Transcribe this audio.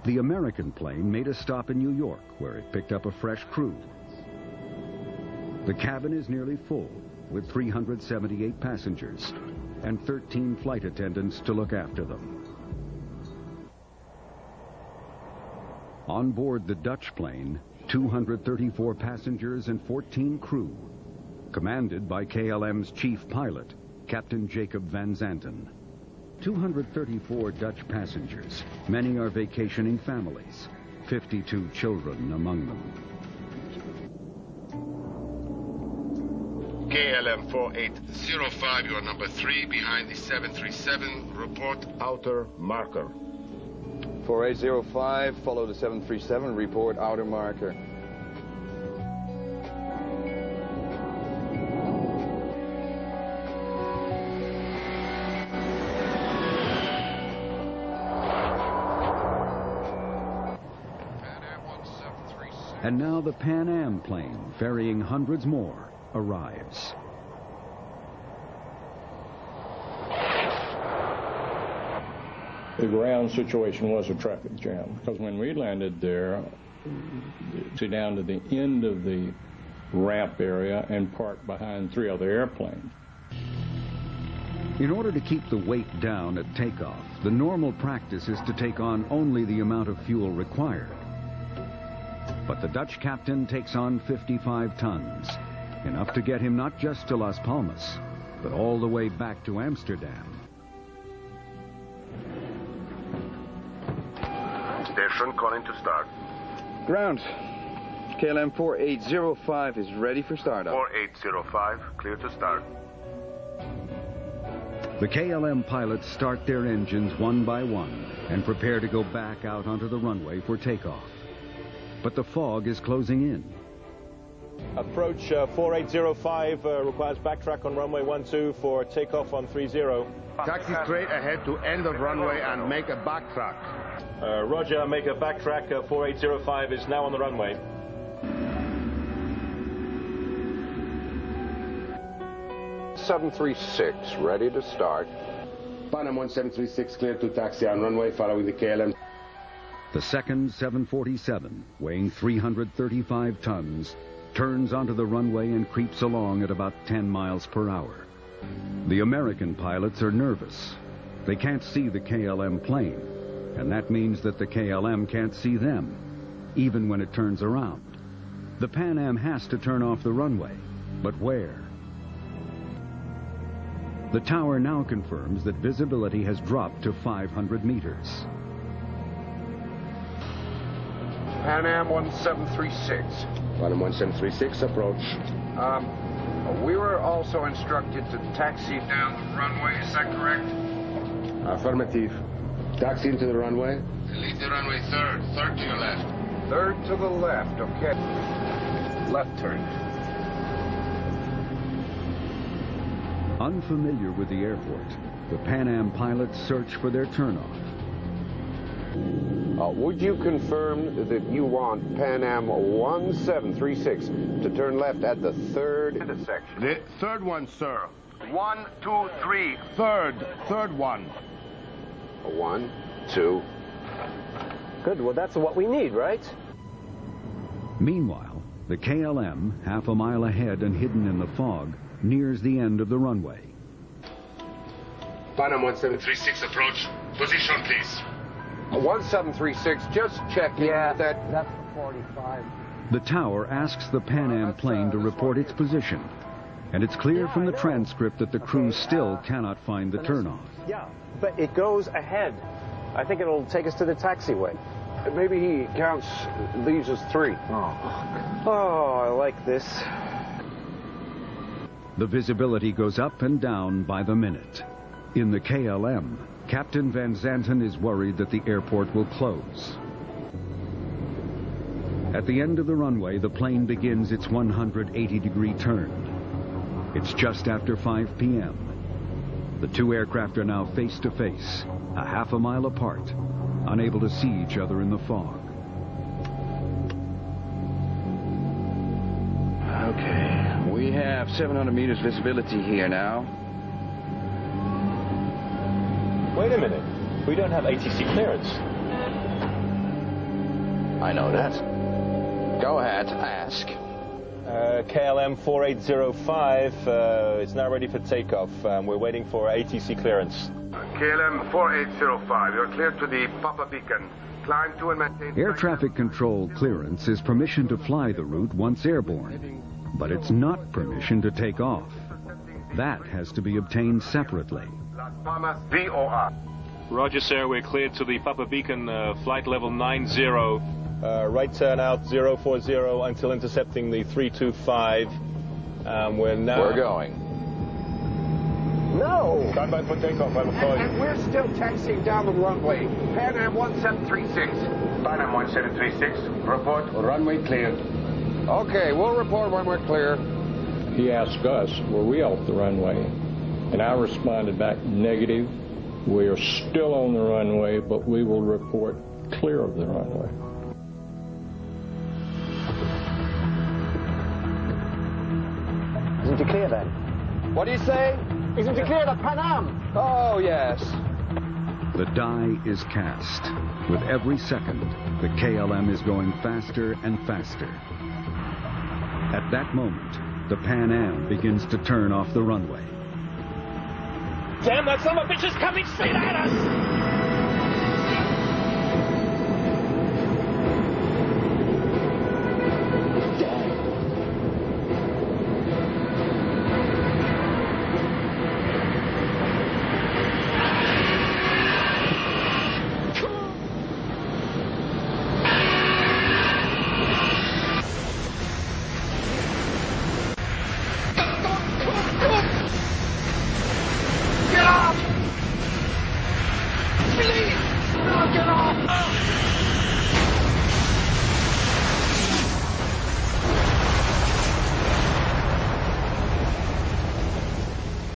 The American plane made a stop in New York, where it picked up a fresh crew. The cabin is nearly full, with 378 passengers and 13 flight attendants to look after them. On board the Dutch plane, 234 passengers and 14 crew, commanded by KLM's chief pilot, Captain Jacob van Zanten. 234 Dutch passengers. Many are vacationing families, 52 children among them. KLM 4805, you are number 3 behind the 737. Report outer marker. 4805, follow the 737, report outer marker. And now the Pan-Am plane, ferrying hundreds more, arrives. The ground situation was a traffic jam, because when we landed there, down to the end of the ramp area and parked behind 3 other airplanes. In order to keep the weight down at takeoff, the normal practice is to take on only the amount of fuel required. But the Dutch captain takes on 55 tons, enough to get him not just to Las Palmas, but all the way back to Amsterdam. Station calling to start. Ground. KLM 4805 is ready for startup. 4805, clear to start. The KLM pilots start their engines one by one and prepare to go back out onto the runway for takeoff. But the fog is closing in. Approach 4805 requires backtrack on runway 12 for takeoff on 30. Taxi straight ahead to end of runway and make a backtrack. Roger, make a backtrack. 4805 is now on the runway. .736 ready to start. Pan-AM 1736 clear to taxi on runway following the KLM. The second 747, weighing 335 tons, turns onto the runway and creeps along at about 10 miles per hour. The American pilots are nervous. They can't see the KLM plane, and that means that the KLM can't see them, even when it turns around. The Pan-Am has to turn off the runway, but where? The tower now confirms that visibility has dropped to 500 meters. Pan-Am 1736. Pan-AM 1736, approach. We were also instructed to taxi down the runway, is that correct? Affirmative. Taxi into the runway. Leave the runway third to your left. Third to the left, okay. Left turn. Unfamiliar with the airport, the Pan-Am pilots search for their turnoff. Would you confirm that you want Pan-Am 1736 to turn left at the third intersection? The third one, sir. 1, 2, 3. Third one. 1, 2. Good, well that's what we need, right? Meanwhile, the KLM, half a mile ahead and hidden in the fog, nears the end of the runway. Pan-AM 1736 approach. Position, please. 1736, just checking that. That's 45. The tower asks the Pan-Am plane to report its position, and it's clear from the transcript that the crew still cannot find the turnoff. Yeah, but it goes ahead. I think it'll take us to the taxiway. Maybe he counts these as 3. Oh, I like this. The visibility goes up and down by the minute. In the KLM, Captain Van Zanten is worried that the airport will close. At the end of the runway, the plane begins its 180-degree turn. It's just after 5 p.m. The two aircraft are now face to face, a half a mile apart, unable to see each other in the fog. Okay, we have 700 meters visibility here now. Wait a minute. We don't have ATC clearance. I know that. Go ahead, ask. KLM 4805 is now ready for takeoff. We're waiting for ATC clearance. KLM 4805, you're cleared to the Papa Beacon. Climb to and maintain... Air traffic control clearance is permission to fly the route once airborne, but it's not permission to take off. That has to be obtained separately. Las Palmas VOR. Roger, sir. We're cleared to the Papa Beacon, flight level 90. Right turn out 040 until intercepting the 325. We're going. No! Stand by for takeoff, I'm afraid. And we're still taxiing down the runway. Pan-Am 1736. Pan-Am 1736, report runway cleared. Okay, we'll report when we're clear. He asked us, were we off the runway? And I responded back, negative. We are still on the runway, but we will report clear of the runway. Isn't it clear then? What do you say? Isn't it clear to Pan-Am? Oh, yes. The die is cast. With every second, the KLM is going faster and faster. At that moment, the Pan-Am begins to turn off the runway. Damn, that son of a bitch is coming straight at us!